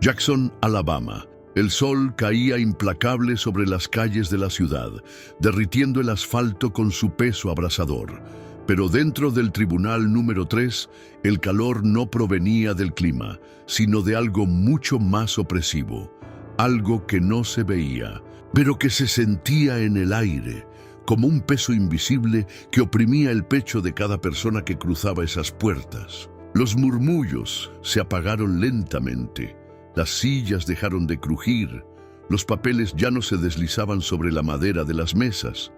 Jackson, Alabama. El sol caía implacable sobre las calles de la ciudad, derritiendo el asfalto con su peso abrasador. Pero dentro del tribunal número 3, el calor no provenía del clima, sino de algo mucho más opresivo, algo que no se veía, pero que se sentía en el aire, como un peso invisible que oprimía el pecho de cada persona que cruzaba esas puertas. Los murmullos se apagaron lentamente. Las sillas dejaron de crujir, los papeles ya no se deslizaban sobre la madera de las mesas.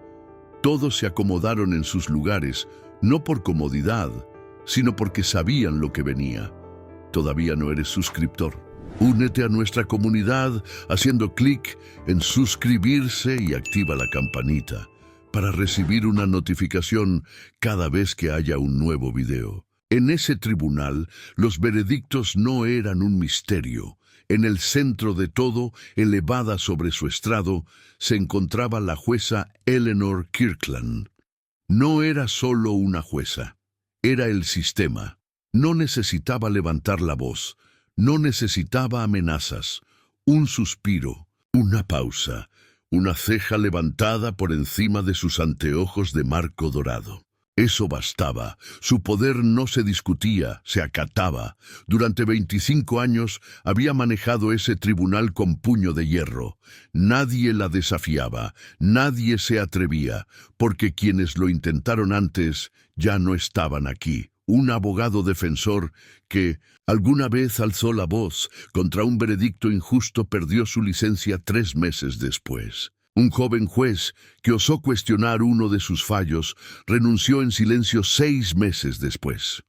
Todos se acomodaron en sus lugares, no por comodidad, sino porque sabían lo que venía. ¿Todavía no eres suscriptor? Únete a nuestra comunidad haciendo clic en suscribirse y activa la campanita para recibir una notificación cada vez que haya un nuevo video. En ese tribunal, los veredictos no eran un misterio. En el centro de todo, elevada sobre su estrado, se encontraba la jueza Eleanor Kirkland. No era solo una jueza, era el sistema. No necesitaba levantar la voz, no necesitaba amenazas, un suspiro, una pausa, una ceja levantada por encima de sus anteojos de marco dorado. Eso bastaba. Su poder no se discutía, se acataba. Durante 25 años había manejado ese tribunal con puño de hierro. Nadie la desafiaba, nadie se atrevía, porque quienes lo intentaron antes ya no estaban aquí. Un abogado defensor que alguna vez alzó la voz contra un veredicto injusto perdió su licencia 3 meses después. Un joven juez que osó cuestionar uno de sus fallos renunció en silencio 6 meses después.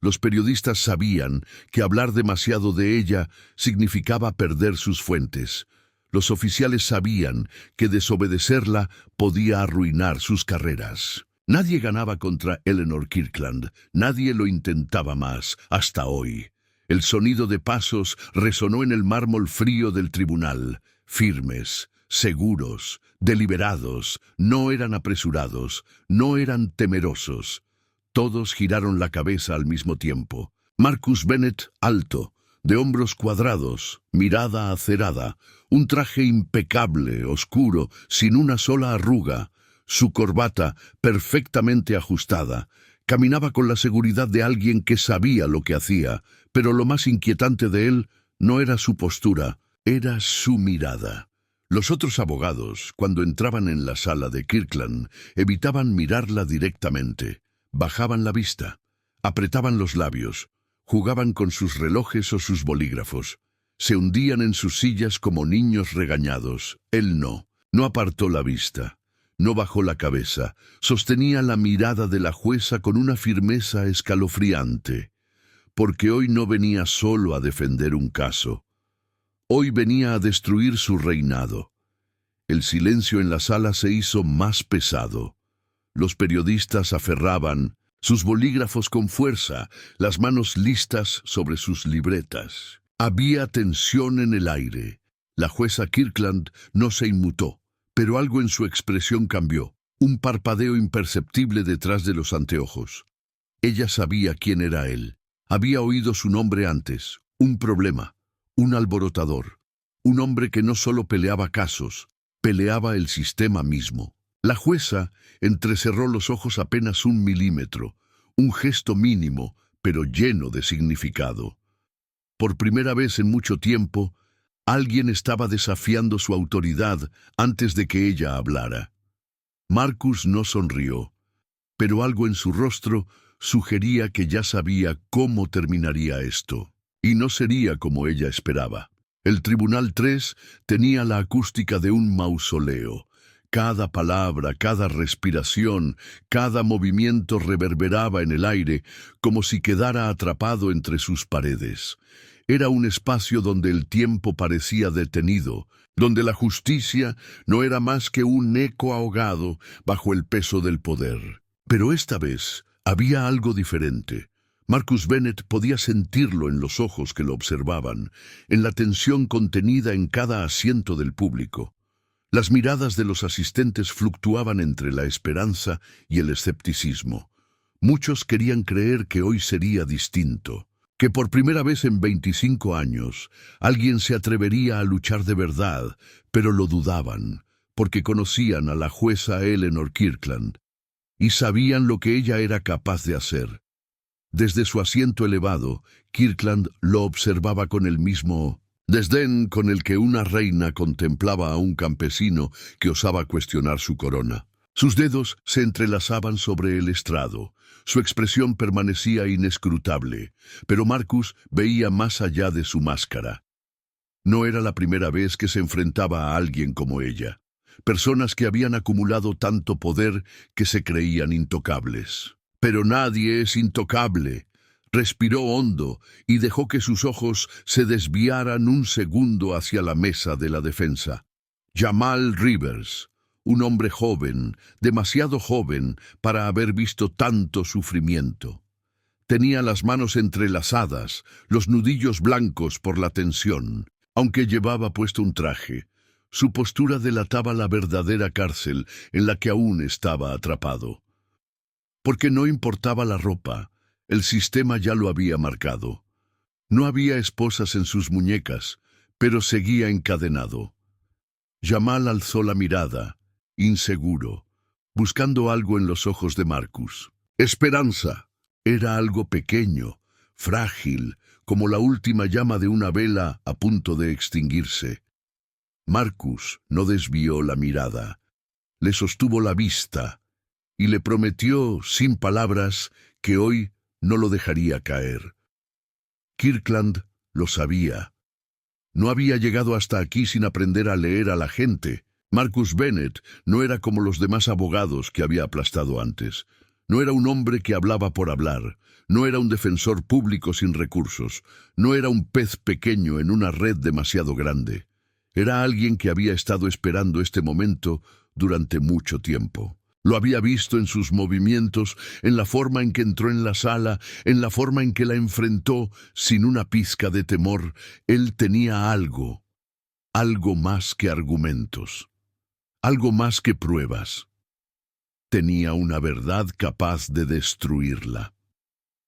Los periodistas sabían que hablar demasiado de ella significaba perder sus fuentes. Los oficiales sabían que desobedecerla podía arruinar sus carreras. Nadie ganaba contra Eleanor Kirkland, nadie lo intentaba más, hasta hoy. El sonido de pasos resonó en el mármol frío del tribunal, firmes, seguros, deliberados, no eran apresurados, no eran temerosos. Todos giraron la cabeza al mismo tiempo. Marcus Bennett, alto, de hombros cuadrados, mirada acerada, un traje impecable, oscuro, sin una sola arruga, su corbata perfectamente ajustada, caminaba con la seguridad de alguien que sabía lo que hacía, pero lo más inquietante de él no era su postura, era su mirada. Los otros abogados, cuando entraban en la sala de Kirkland, evitaban mirarla directamente. Bajaban la vista, apretaban los labios, jugaban con sus relojes o sus bolígrafos. Se hundían en sus sillas como niños regañados. Él no apartó la vista, no bajó la cabeza, sostenía la mirada de la jueza con una firmeza escalofriante. Porque hoy no venía solo a defender un caso. Hoy venía a destruir su reinado. El silencio en la sala se hizo más pesado. Los periodistas aferraban sus bolígrafos con fuerza, las manos listas sobre sus libretas. Había tensión en el aire. La jueza Kirkland no se inmutó, pero algo en su expresión cambió. Un parpadeo imperceptible detrás de los anteojos. Ella sabía quién era él. Había oído su nombre antes. Un problema. Un alborotador, un hombre que no solo peleaba casos, peleaba el sistema mismo. La jueza entrecerró los ojos apenas 1 milímetro, un gesto mínimo, pero lleno de significado. Por primera vez en mucho tiempo, alguien estaba desafiando su autoridad antes de que ella hablara. Marcus no sonrió, pero algo en su rostro sugería que ya sabía cómo terminaría esto. Y no sería como ella esperaba. El Tribunal 3 tenía la acústica de un mausoleo. Cada palabra, cada respiración, cada movimiento reverberaba en el aire como si quedara atrapado entre sus paredes. Era un espacio donde el tiempo parecía detenido, donde la justicia no era más que un eco ahogado bajo el peso del poder. Pero esta vez había algo diferente. Marcus Bennett podía sentirlo en los ojos que lo observaban, en la tensión contenida en cada asiento del público. Las miradas de los asistentes fluctuaban entre la esperanza y el escepticismo. Muchos querían creer que hoy sería distinto. Que por primera vez en 25 años alguien se atrevería a luchar de verdad, pero lo dudaban, porque conocían a la jueza Eleanor Kirkland y sabían lo que ella era capaz de hacer. Desde su asiento elevado, Kirkland lo observaba con el mismo desdén con el que una reina contemplaba a un campesino que osaba cuestionar su corona. Sus dedos se entrelazaban sobre el estrado. Su expresión permanecía inescrutable, pero Marcus veía más allá de su máscara. No era la primera vez que se enfrentaba a alguien como ella. Personas que habían acumulado tanto poder que se creían intocables. Pero nadie es intocable. Respiró hondo y dejó que sus ojos se desviaran un segundo hacia la mesa de la defensa. Jamal Rivers, un hombre joven, demasiado joven para haber visto tanto sufrimiento. Tenía las manos entrelazadas, los nudillos blancos por la tensión, aunque llevaba puesto un traje. Su postura delataba la verdadera cárcel en la que aún estaba atrapado. Porque no importaba la ropa, el sistema ya lo había marcado. No había esposas en sus muñecas, pero seguía encadenado. Jamal alzó la mirada, inseguro, buscando algo en los ojos de Marcus. Esperanza. Era algo pequeño, frágil, como la última llama de una vela a punto de extinguirse. Marcus no desvió la mirada, le sostuvo la vista y le prometió, sin palabras, que hoy no lo dejaría caer. Kirkland lo sabía. No había llegado hasta aquí sin aprender a leer a la gente. Marcus Bennett no era como los demás abogados que había aplastado antes. No era un hombre que hablaba por hablar. No era un defensor público sin recursos. No era un pez pequeño en una red demasiado grande. Era alguien que había estado esperando este momento durante mucho tiempo. Lo había visto en sus movimientos, en la forma en que entró en la sala, en la forma en que la enfrentó, sin una pizca de temor. Él tenía algo más que argumentos, algo más que pruebas. Tenía una verdad capaz de destruirla.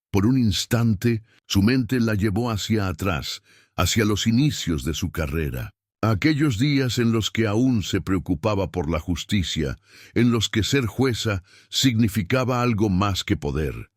Por un instante, su mente la llevó hacia atrás, hacia los inicios de su carrera. Aquellos días en los que aún se preocupaba por la justicia, en los que ser jueza significaba algo más que poder.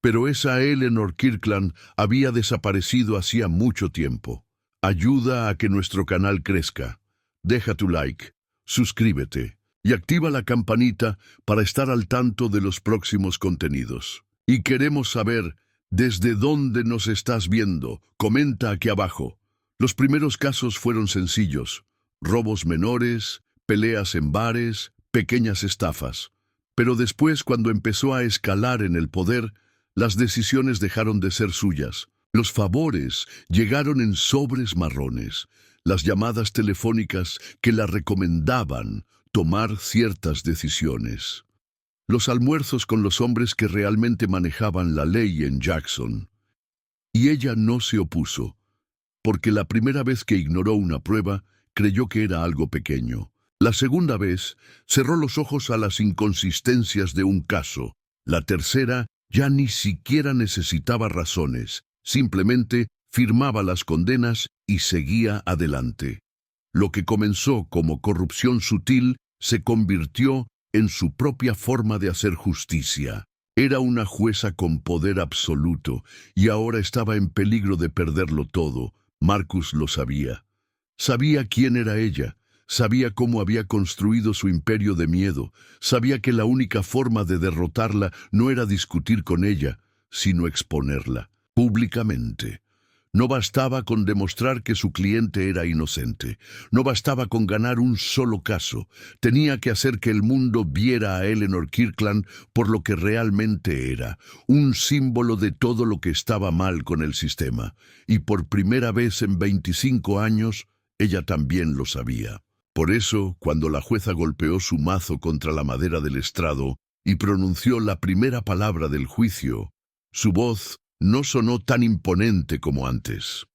Pero esa Eleanor Kirkland había desaparecido hacía mucho tiempo. Ayuda a que nuestro canal crezca. Deja tu like, suscríbete y activa la campanita para estar al tanto de los próximos contenidos. Y queremos saber desde dónde nos estás viendo. Comenta aquí abajo. Los primeros casos fueron sencillos, robos menores, peleas en bares, pequeñas estafas. Pero después, cuando empezó a escalar en el poder, las decisiones dejaron de ser suyas. Los favores llegaron en sobres marrones, las llamadas telefónicas que la recomendaban tomar ciertas decisiones. Los almuerzos con los hombres que realmente manejaban la ley en Jackson. Y ella no se opuso. Porque la primera vez que ignoró una prueba, creyó que era algo pequeño. La segunda vez, cerró los ojos a las inconsistencias de un caso. La tercera, ya ni siquiera necesitaba razones. Simplemente firmaba las condenas y seguía adelante. Lo que comenzó como corrupción sutil se convirtió en su propia forma de hacer justicia. Era una jueza con poder absoluto y ahora estaba en peligro de perderlo todo. Marcus lo sabía. Sabía quién era ella, sabía cómo había construido su imperio de miedo, sabía que la única forma de derrotarla no era discutir con ella, sino exponerla, públicamente. No bastaba con demostrar que su cliente era inocente, no bastaba con ganar un solo caso, tenía que hacer que el mundo viera a Eleanor Kirkland por lo que realmente era, un símbolo de todo lo que estaba mal con el sistema, y por primera vez en 25 años, ella también lo sabía. Por eso, cuando la jueza golpeó su mazo contra la madera del estrado y pronunció la primera palabra del juicio, su voz no sonó tan imponente como antes,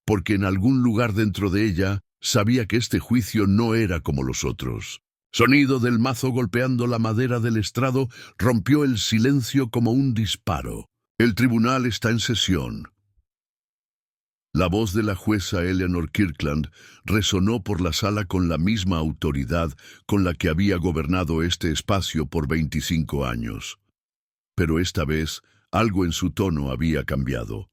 porque en algún lugar dentro de ella sabía que este juicio no era como los otros. Sonido del mazo golpeando la madera del estrado rompió el silencio como un disparo. El tribunal está en sesión. La voz de la jueza Eleanor Kirkland resonó por la sala con la misma autoridad con la que había gobernado este espacio por 25 años. Pero esta vez, algo en su tono había cambiado.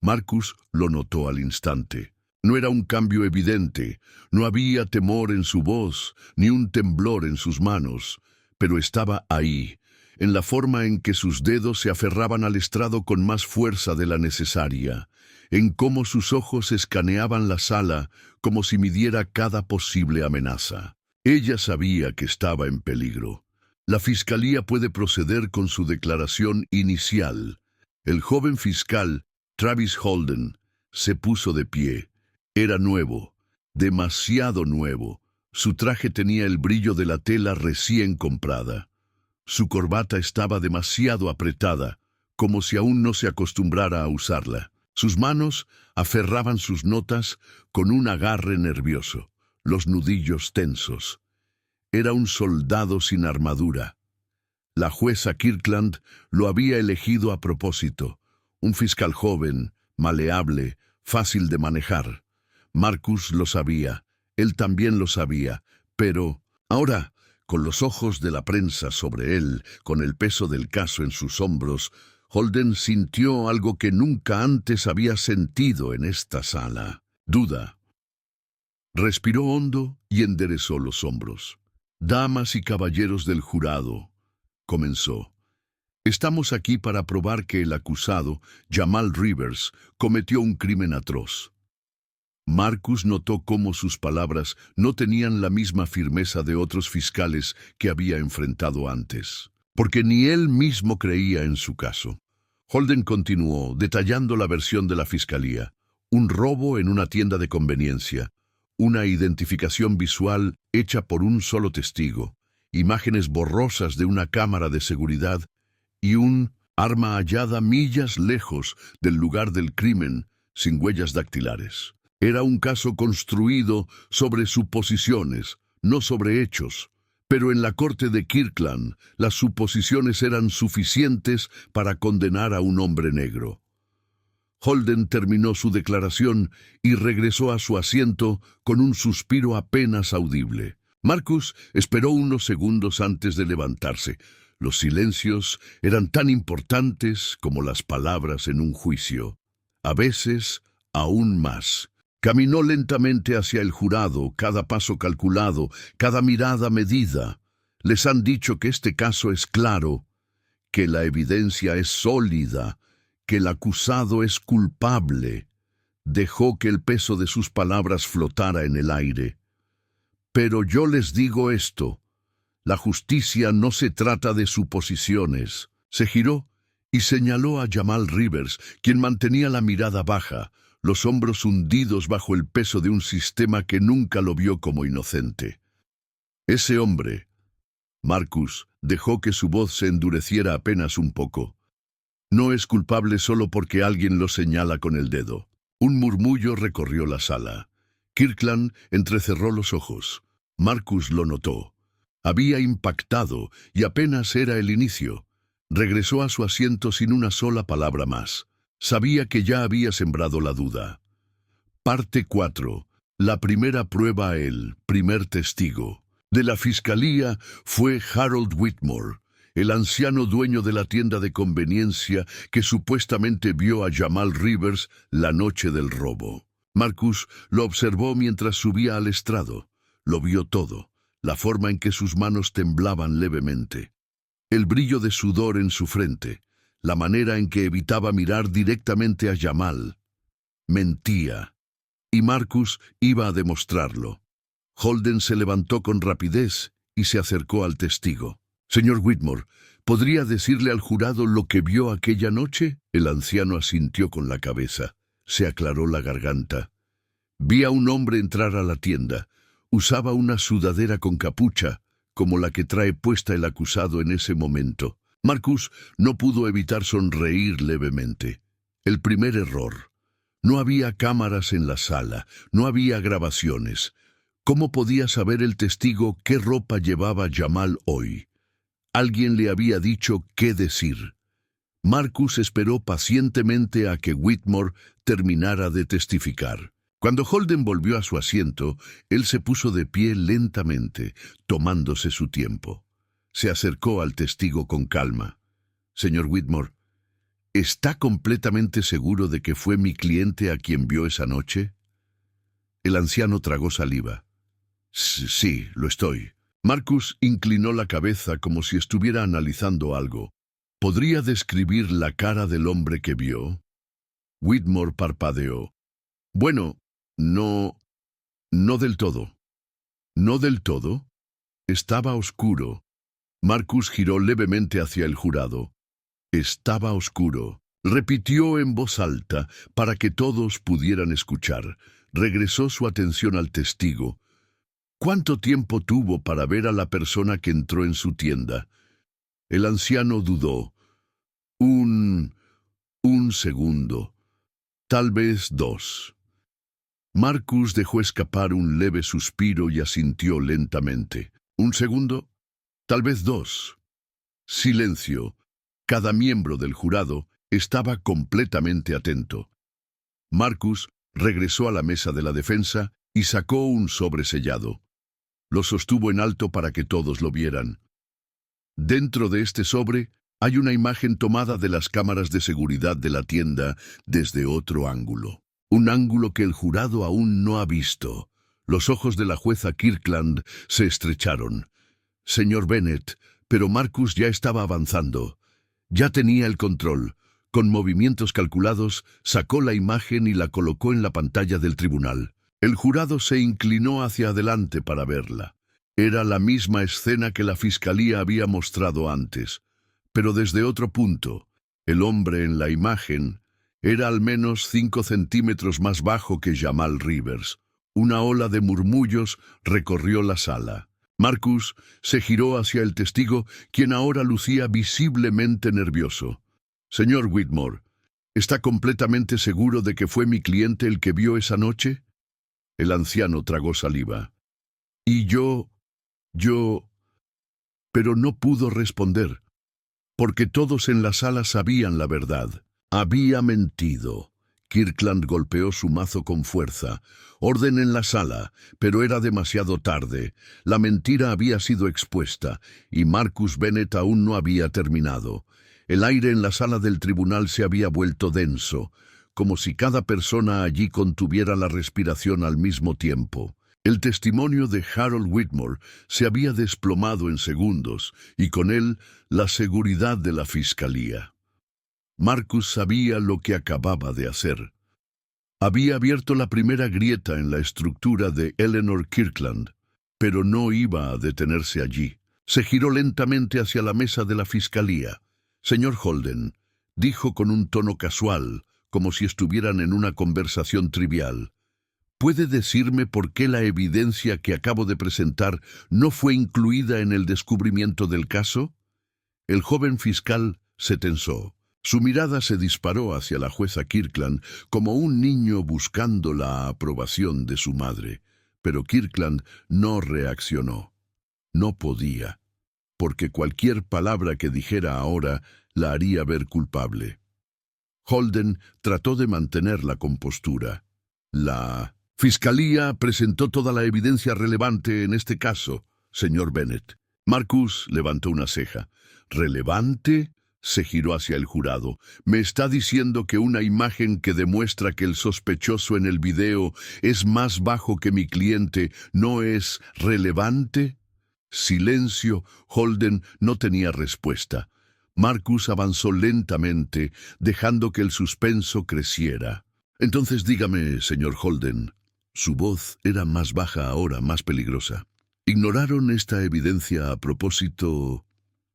Marcus lo notó al instante. No era un cambio evidente, no había temor en su voz, ni un temblor en sus manos, pero estaba ahí, en la forma en que sus dedos se aferraban al estrado con más fuerza de la necesaria, en cómo sus ojos escaneaban la sala como si midiera cada posible amenaza. Ella sabía que estaba en peligro. La fiscalía puede proceder con su declaración inicial. El joven fiscal, Travis Holden, se puso de pie. Era nuevo, demasiado nuevo. Su traje tenía el brillo de la tela recién comprada. Su corbata estaba demasiado apretada, como si aún no se acostumbrara a usarla. Sus manos aferraban sus notas con un agarre nervioso, los nudillos tensos. Era un soldado sin armadura. La jueza Kirkland lo había elegido a propósito, un fiscal joven, maleable, fácil de manejar. Marcus lo sabía, él también lo sabía, pero ahora, con los ojos de la prensa sobre él, con el peso del caso en sus hombros, Holden sintió algo que nunca antes había sentido en esta sala: duda. Respiró hondo y enderezó los hombros. «Damas y caballeros del jurado», comenzó, «estamos aquí para probar que el acusado, Jamal Rivers, cometió un crimen atroz». Marcus notó cómo sus palabras no tenían la misma firmeza de otros fiscales que había enfrentado antes, porque ni él mismo creía en su caso. Holden continuó, detallando la versión de la fiscalía: un robo en una tienda de conveniencia, una identificación visual hecha por un solo testigo, imágenes borrosas de una cámara de seguridad y un arma hallada millas lejos del lugar del crimen sin huellas dactilares. Era un caso construido sobre suposiciones, no sobre hechos, pero en la corte de Kirkland las suposiciones eran suficientes para condenar a un hombre negro. Holden terminó su declaración y regresó a su asiento con un suspiro apenas audible. Marcus esperó unos segundos antes de levantarse. Los silencios eran tan importantes como las palabras en un juicio. A veces, aún más. Caminó lentamente hacia el jurado, cada paso calculado, cada mirada medida. Les han dicho que este caso es claro, que la evidencia es sólida, que el acusado es culpable. Dejó que el peso de sus palabras flotara en el aire. Pero yo les digo esto: la justicia no se trata de suposiciones. Se giró y señaló a Jamal Rivers, quien mantenía la mirada baja, los hombros hundidos bajo el peso de un sistema que nunca lo vio como inocente. Ese hombre, Marcus dejó que su voz se endureciera apenas un poco, no es culpable solo porque alguien lo señala con el dedo. Un murmullo recorrió la sala. Kirkland entrecerró los ojos. Marcus lo notó. Había impactado y apenas era el inicio. Regresó a su asiento sin una sola palabra más. Sabía que ya había sembrado la duda. Parte 4. La primera prueba, el primer testigo de la fiscalía fue Harold Whitmore, el anciano dueño de la tienda de conveniencia que supuestamente vio a Jamal Rivers la noche del robo. Marcus lo observó mientras subía al estrado. Lo vio todo, la forma en que sus manos temblaban levemente, el brillo de sudor en su frente, la manera en que evitaba mirar directamente a Jamal. Mentía, y Marcus iba a demostrarlo. Holden se levantó con rapidez y se acercó al testigo. «Señor Whitmore, ¿podría decirle al jurado lo que vio aquella noche?» El anciano asintió con la cabeza. Se aclaró la garganta. «Vi a un hombre entrar a la tienda. Usaba una sudadera con capucha, como la que trae puesta el acusado en ese momento». Marcus no pudo evitar sonreír levemente. El primer error. No había cámaras en la sala, no había grabaciones. ¿Cómo podía saber el testigo qué ropa llevaba Jamal hoy? Alguien le había dicho qué decir. Marcus esperó pacientemente a que Whitmore terminara de testificar. Cuando Holden volvió a su asiento, él se puso de pie lentamente, tomándose su tiempo. Se acercó al testigo con calma. «Señor Whitmore, ¿está completamente seguro de que fue mi cliente a quien vio esa noche?» El anciano tragó saliva. «Sí, lo estoy». Marcus inclinó la cabeza como si estuviera analizando algo. «¿Podría describir la cara del hombre que vio?» Whitmore parpadeó. «Bueno, no del todo». «¿No del todo?» Estaba oscuro. Marcus giró levemente hacia el jurado. «Estaba oscuro», repitió en voz alta para que todos pudieran escuchar. Regresó su atención al testigo. «¿Cuánto tiempo tuvo para ver a la persona que entró en su tienda?» El anciano dudó. Un segundo. Tal vez 2. Marcus dejó escapar un leve suspiro y asintió lentamente. «¿Un segundo? Tal vez 2». Silencio. Cada miembro del jurado estaba completamente atento. Marcus regresó a la mesa de la defensa y sacó un sobre sellado. Lo sostuvo en alto para que todos lo vieran. Dentro de este sobre hay una imagen tomada de las cámaras de seguridad de la tienda desde otro ángulo. Un ángulo que el jurado aún no ha visto. Los ojos de la jueza Kirkland se estrecharon. «Señor Bennett», pero Marcus ya estaba avanzando. Ya tenía el control. Con movimientos calculados, sacó la imagen y la colocó en la pantalla del tribunal. El jurado se inclinó hacia adelante para verla. Era la misma escena que la fiscalía había mostrado antes, pero desde otro punto. El hombre en la imagen era al menos 5 centímetros más bajo que Jamal Rivers. Una ola de murmullos recorrió la sala. Marcus se giró hacia el testigo, quien ahora lucía visiblemente nervioso. «Señor Whitmore, ¿está completamente seguro de que fue mi cliente el que vio esa noche?» El anciano tragó saliva. «Y yo... Pero no pudo responder, porque todos en la sala sabían la verdad. Había mentido. Kirkland golpeó su mazo con fuerza. Orden en la sala, pero era demasiado tarde. La mentira había sido expuesta, y Marcus Bennett aún no había terminado. El aire en la sala del tribunal se había vuelto denso, como si cada persona allí contuviera la respiración al mismo tiempo. El testimonio de Harold Whitmore se había desplomado en segundos, y con él la seguridad de la fiscalía. Marcus sabía lo que acababa de hacer. Había abierto la primera grieta en la estructura de Eleanor Kirkland, pero no iba a detenerse allí. Se giró lentamente hacia la mesa de la fiscalía. «Señor Holden», dijo con un tono casual, como si estuvieran en una conversación trivial, ¿puede decirme por qué la evidencia que acabo de presentar no fue incluida en el descubrimiento del caso? El joven fiscal se tensó. Su mirada se disparó hacia la jueza Kirkland como un niño buscando la aprobación de su madre, pero Kirkland no reaccionó. No podía, porque cualquier palabra que dijera ahora la haría ver culpable. Holden trató de mantener la compostura. «La fiscalía presentó toda la evidencia relevante en este caso, señor Bennett». Marcus levantó una ceja. «¿Relevante?». Se giró hacia el jurado. «¿Me está diciendo que una imagen que demuestra que el sospechoso en el video es más bajo que mi cliente no es relevante?» Silencio. Holden no tenía respuesta. Marcus avanzó lentamente, dejando que el suspenso creciera. «Entonces dígame, señor Holden». Su voz era más baja ahora, más peligrosa. ¿Ignoraron esta evidencia a propósito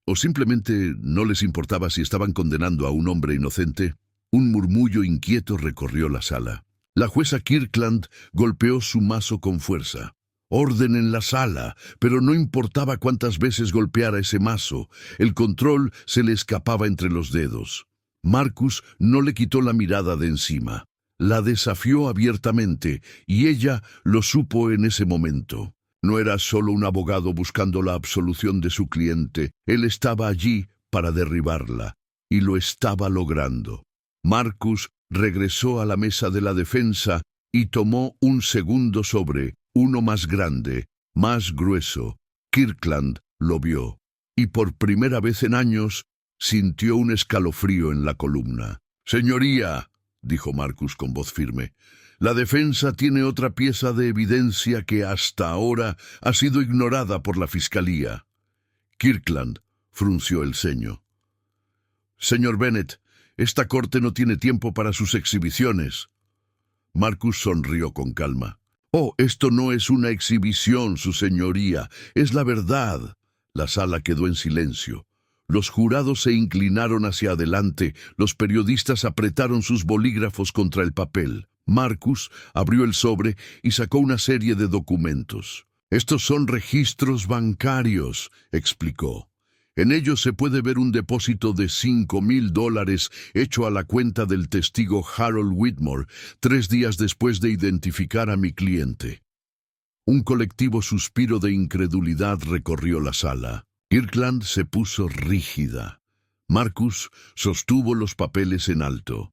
o simplemente no les importaba si estaban condenando a un hombre inocente? Un murmullo inquieto recorrió la sala. La jueza Kirkland golpeó su mazo con fuerza. «Orden en la sala», pero no importaba cuántas veces golpeara ese mazo, el control se le escapaba entre los dedos. Marcus no le quitó la mirada de encima. La desafió abiertamente, y ella lo supo en ese momento. No era solo un abogado buscando la absolución de su cliente, él estaba allí para derribarla. y lo estaba logrando. Marcus regresó a la mesa de la defensa y tomó un segundo sobre, uno más grande, más grueso. Kirkland lo vio, y por primera vez en años sintió un escalofrío en la columna. «Señoría», dijo Marcus con voz firme, «la defensa tiene otra pieza de evidencia que hasta ahora ha sido ignorada por la fiscalía». Kirkland frunció el ceño. «Señor Bennet, esta corte no tiene tiempo para sus exhibiciones». Marcus sonrió con calma. «Oh, esto no es una exhibición, su señoría, es la verdad». La sala quedó en silencio. Los jurados se inclinaron hacia adelante, los periodistas apretaron sus bolígrafos contra el papel. Marcus abrió el sobre y sacó una serie de documentos. «Estos son registros bancarios», explicó. «En ellos se puede ver un depósito de $5,000 hecho a la cuenta del testigo Harold Whitmore 3 días después de identificar a mi cliente». Un colectivo suspiro de incredulidad recorrió la sala. Kirkland se puso rígida. Marcus sostuvo los papeles en alto.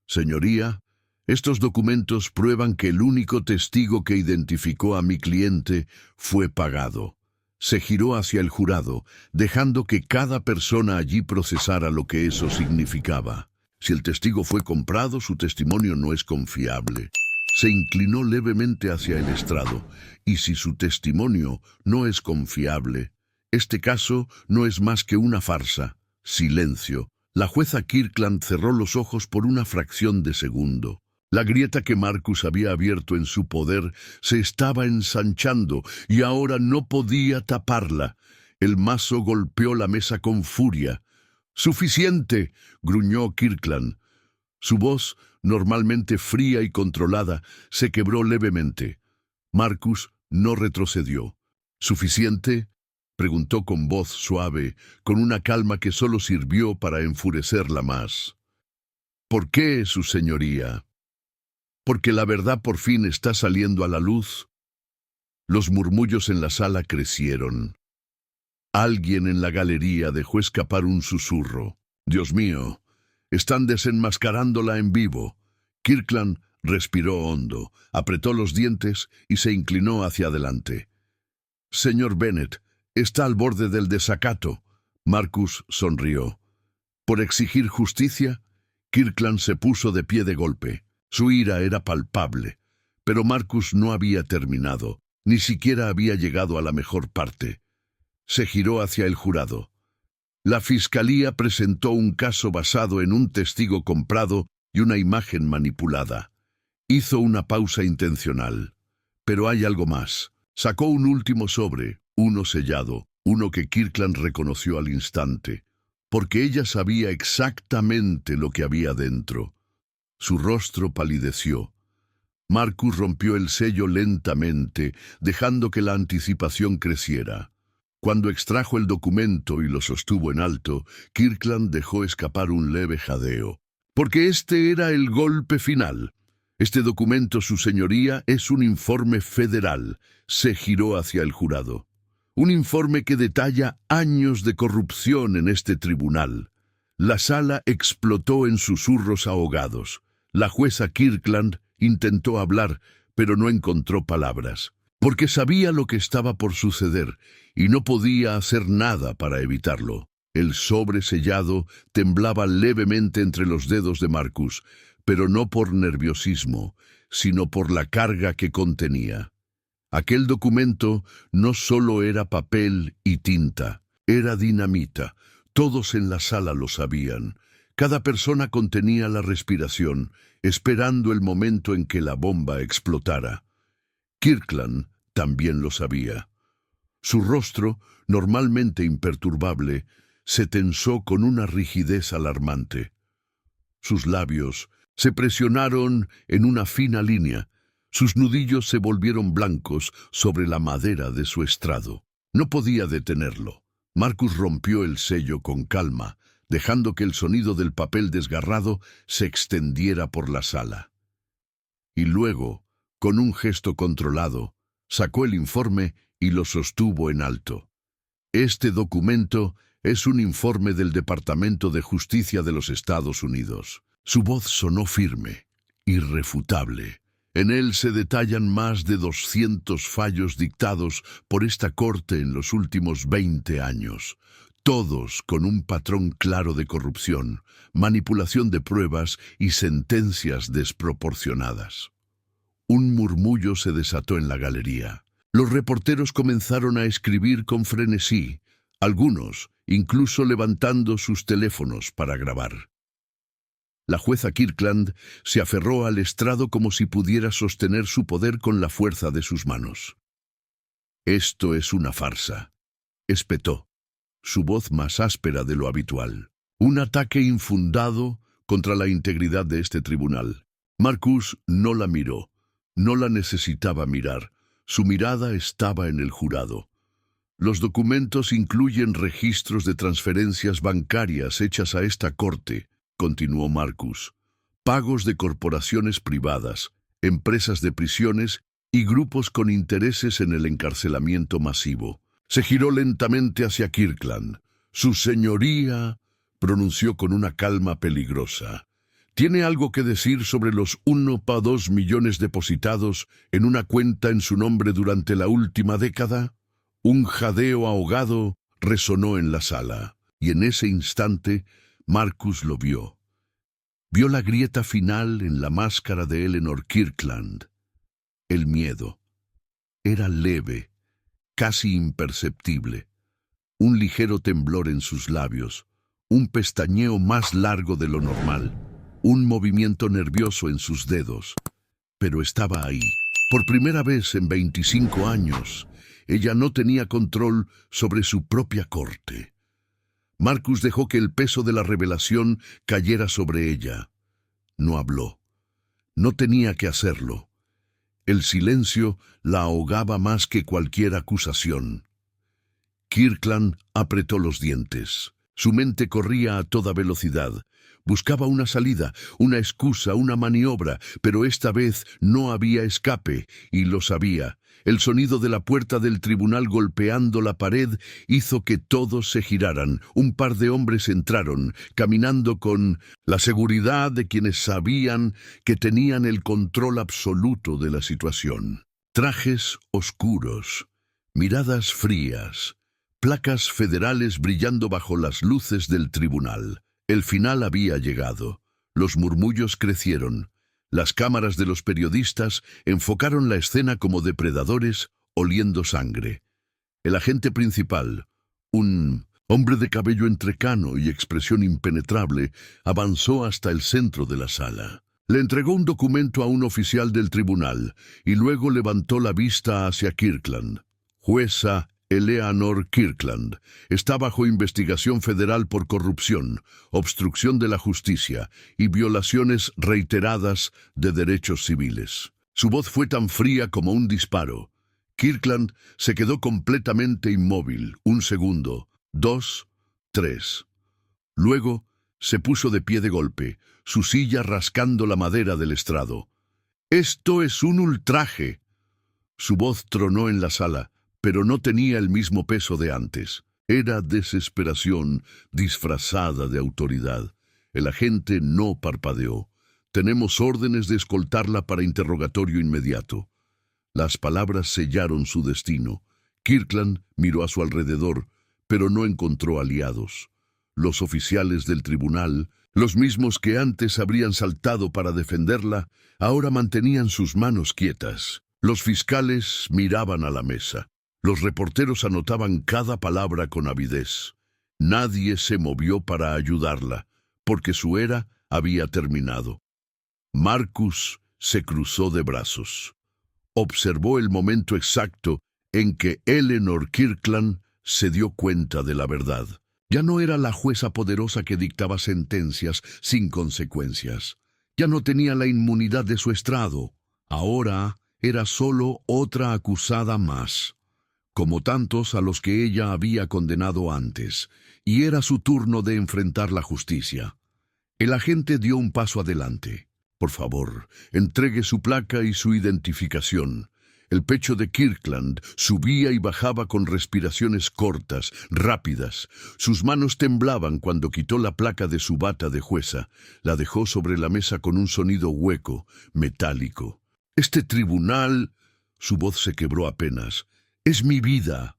«Señoría, estos documentos prueban que el único testigo que identificó a mi cliente fue pagado». Se giró hacia el jurado, dejando que cada persona allí procesara lo que eso significaba. Si el testigo fue comprado, su testimonio no es confiable. Se inclinó levemente hacia el estrado, y si su testimonio no es confiable, este caso no es más que una farsa. Silencio. La jueza Kirkland cerró los ojos por una fracción de segundo. La grieta que Marcus había abierto en su poder se estaba ensanchando y ahora no podía taparla. El mazo golpeó la mesa con furia. «¡Suficiente!», gruñó Kirkland. Su voz, normalmente fría y controlada, se quebró levemente. Marcus no retrocedió. «¿Suficiente?», preguntó con voz suave, con una calma que solo sirvió para enfurecerla más. «¿Por qué, su señoría?». «Porque la verdad por fin está saliendo a la luz». Los murmullos en la sala crecieron. Alguien en la galería dejó escapar un susurro. «Dios mío, están desenmascarándola en vivo». Kirkland respiró hondo, apretó los dientes y se inclinó hacia adelante. «Señor Bennet, está al borde del desacato». Marcus sonrió. «¿Por exigir justicia?». Kirkland se puso de pie de golpe. Su ira era palpable, pero Marcus no había terminado, ni siquiera había llegado a la mejor parte. Se giró hacia el jurado. «La fiscalía presentó un caso basado en un testigo comprado y una imagen manipulada». Hizo una pausa intencional. «Pero hay algo más». Sacó un último sobre, uno sellado, uno que Kirkland reconoció al instante, porque ella sabía exactamente lo que había dentro. Su rostro palideció. Marcus rompió el sello lentamente, dejando que la anticipación creciera. Cuando extrajo el documento y lo sostuvo en alto, Kirkland dejó escapar un leve jadeo. «Porque este era el golpe final. Este documento, su señoría, es un informe federal». Se giró hacia el jurado. «Un informe que detalla años de corrupción en este tribunal». La sala explotó en susurros ahogados. La jueza Kirkland intentó hablar, pero no encontró palabras, porque sabía lo que estaba por suceder y no podía hacer nada para evitarlo. El sobre sellado temblaba levemente entre los dedos de Marcus, pero no por nerviosismo, sino por la carga que contenía. Aquel documento no solo era papel y tinta, era dinamita. Todos en la sala lo sabían. Cada persona contenía la respiración, esperando el momento en que la bomba explotara. Kirkland también lo sabía. Su rostro, normalmente imperturbable, se tensó con una rigidez alarmante. Sus labios se presionaron en una fina línea. Sus nudillos se volvieron blancos sobre la madera de su estrado. No podía detenerlo. Marcus rompió el sello con calma, dejando que el sonido del papel desgarrado se extendiera por la sala. Y luego, con un gesto controlado, sacó el informe y lo sostuvo en alto. «Este documento Es un informe del Departamento de Justicia de los Estados Unidos. Su voz sonó firme, irrefutable. En él se detallan más de 200 fallos dictados por esta corte en los últimos 20 años, todos con un patrón claro de corrupción, manipulación de pruebas y sentencias desproporcionadas. Un murmullo se desató en la galería. Los reporteros comenzaron a escribir con frenesí, algunos incluso levantando sus teléfonos para grabar. La jueza Kirkland se aferró al estrado como si pudiera sostener su poder con la fuerza de sus manos. «Esto es una farsa», espetó, su voz más áspera de lo habitual. «Un ataque infundado contra la integridad de este tribunal». Marcus no la miró, no la necesitaba mirar. Su mirada estaba en el jurado. Los documentos incluyen registros de transferencias bancarias hechas a esta corte, continuó Marcus, pagos de corporaciones privadas, empresas de prisiones y grupos con intereses en el encarcelamiento masivo. Se giró lentamente hacia Kirkland. «Su señoría», pronunció con una calma peligrosa, «¿tiene algo que decir sobre los 1,2 millones depositados en una cuenta en su nombre durante la última década?» Un jadeo ahogado resonó en la sala, y en ese instante Marcus lo vio. Vio la grieta final en la máscara de Eleanor Kirkland. El miedo. Era leve, casi imperceptible. Un ligero temblor en sus labios, un pestañeo más largo de lo normal, un movimiento nervioso en sus dedos. Pero estaba ahí. Por primera vez en 25 años, ella no tenía control sobre su propia corte. Marcus dejó que el peso de la revelación cayera sobre ella. No habló. No tenía que hacerlo. El silencio la ahogaba más que cualquier acusación. Kirkland apretó los dientes. Su mente corría a toda velocidad. Buscaba una salida, una excusa, una maniobra, pero esta vez no había escape, y lo sabía. El sonido de la puerta del tribunal golpeando la pared hizo que todos se giraran. Un par de hombres entraron, caminando con la seguridad de quienes sabían que tenían el control absoluto de la situación. Trajes oscuros, miradas frías, placas federales brillando bajo las luces del tribunal. El final había llegado. Los murmullos crecieron. Las cámaras de los periodistas enfocaron la escena como depredadores oliendo sangre. El agente principal, un hombre de cabello entrecano y expresión impenetrable, avanzó hasta el centro de la sala. Le entregó un documento a un oficial del tribunal y luego levantó la vista hacia Kirkland. «Jueza Eleanor Kirkland está bajo investigación federal por corrupción, obstrucción de la justicia y violaciones reiteradas de derechos civiles». Su voz fue tan fría como un disparo. Kirkland se quedó completamente inmóvil. 1 segundo, 2, 3. Luego se puso de pie de golpe, su silla rascando la madera del estrado. «Esto es un ultraje». Su voz tronó en la sala, pero no tenía el mismo peso de antes. Era desesperación disfrazada de autoridad. El agente no parpadeó. «Tenemos órdenes de escoltarla para interrogatorio inmediato». Las palabras sellaron su destino. Kirkland miró a su alrededor, pero no encontró aliados. Los oficiales del tribunal, los mismos que antes habrían saltado para defenderla, ahora mantenían sus manos quietas. Los fiscales miraban a la mesa. Los reporteros anotaban cada palabra con avidez. Nadie se movió para ayudarla, porque su era había terminado. Marcus se cruzó de brazos. Observó el momento exacto en que Eleanor Kirkland se dio cuenta de la verdad. Ya no era la jueza poderosa que dictaba sentencias sin consecuencias. Ya no tenía la inmunidad de su estrado. Ahora era solo otra acusada más, como tantos a los que ella había condenado antes, y era su turno de enfrentar la justicia. El agente dio un paso adelante. «Por favor, entregue su placa y su identificación». El pecho de Kirkland subía y bajaba con respiraciones cortas, rápidas. Sus manos temblaban cuando quitó la placa de su bata de jueza. La dejó sobre la mesa con un sonido hueco, metálico. «Este tribunal...» Su voz se quebró apenas. «Es mi vida».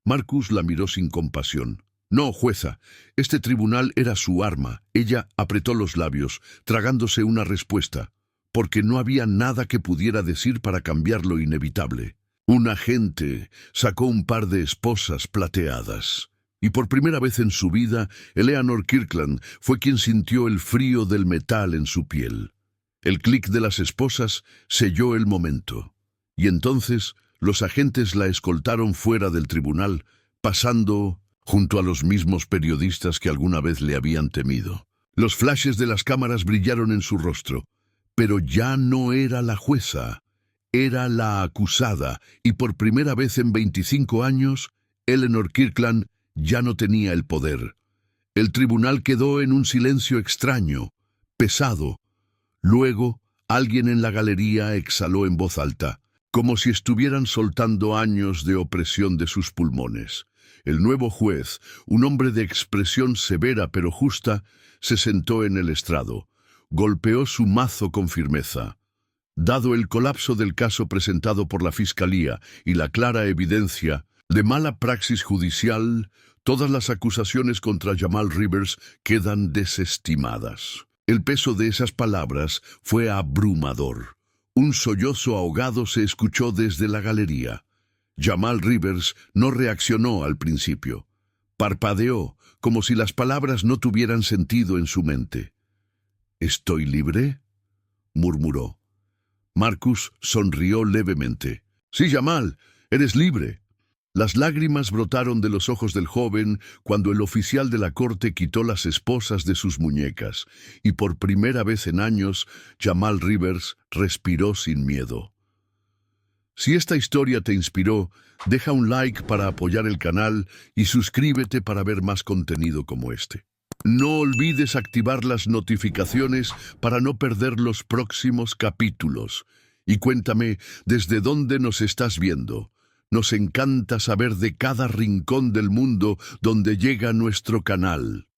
Marcus la miró sin compasión. «No, jueza, este tribunal era su arma». Ella apretó los labios, tragándose una respuesta, porque no había nada que pudiera decir para cambiar lo inevitable. Un agente sacó un par de esposas plateadas. Y por primera vez en su vida, Eleanor Kirkland fue quien sintió el frío del metal en su piel. El clic de las esposas selló el momento. Y entonces los agentes la escoltaron fuera del tribunal, pasando junto a los mismos periodistas que alguna vez le habían temido. Los flashes de las cámaras brillaron en su rostro, pero ya no era la jueza, era la acusada, y por primera vez en 25 años, Eleanor Kirkland ya no tenía el poder. El tribunal quedó en un silencio extraño, pesado. Luego, alguien en la galería exhaló en voz alta, como si estuvieran soltando años de opresión de sus pulmones. El nuevo juez, un hombre de expresión severa pero justa, se sentó en el estrado. Golpeó su mazo con firmeza. Dado el colapso del caso presentado por la Fiscalía y la clara evidencia de mala praxis judicial, todas las acusaciones contra Jamal Rivers quedan desestimadas. El peso de esas palabras fue abrumador. Un sollozo ahogado se escuchó desde la galería. Jamal Rivers no reaccionó al principio. Parpadeó, como si las palabras no tuvieran sentido en su mente. «¿Estoy libre?», murmuró. Marcus sonrió levemente. «Sí, Jamal, eres libre». Las lágrimas brotaron de los ojos del joven cuando el oficial de la corte quitó las esposas de sus muñecas, y por primera vez en años, Jamal Rivers respiró sin miedo. Si esta historia te inspiró, deja un like para apoyar el canal y suscríbete para ver más contenido como este. No olvides activar las notificaciones para no perder los próximos capítulos. Y cuéntame desde dónde nos estás viendo. Nos encanta saber de cada rincón del mundo donde llega nuestro canal.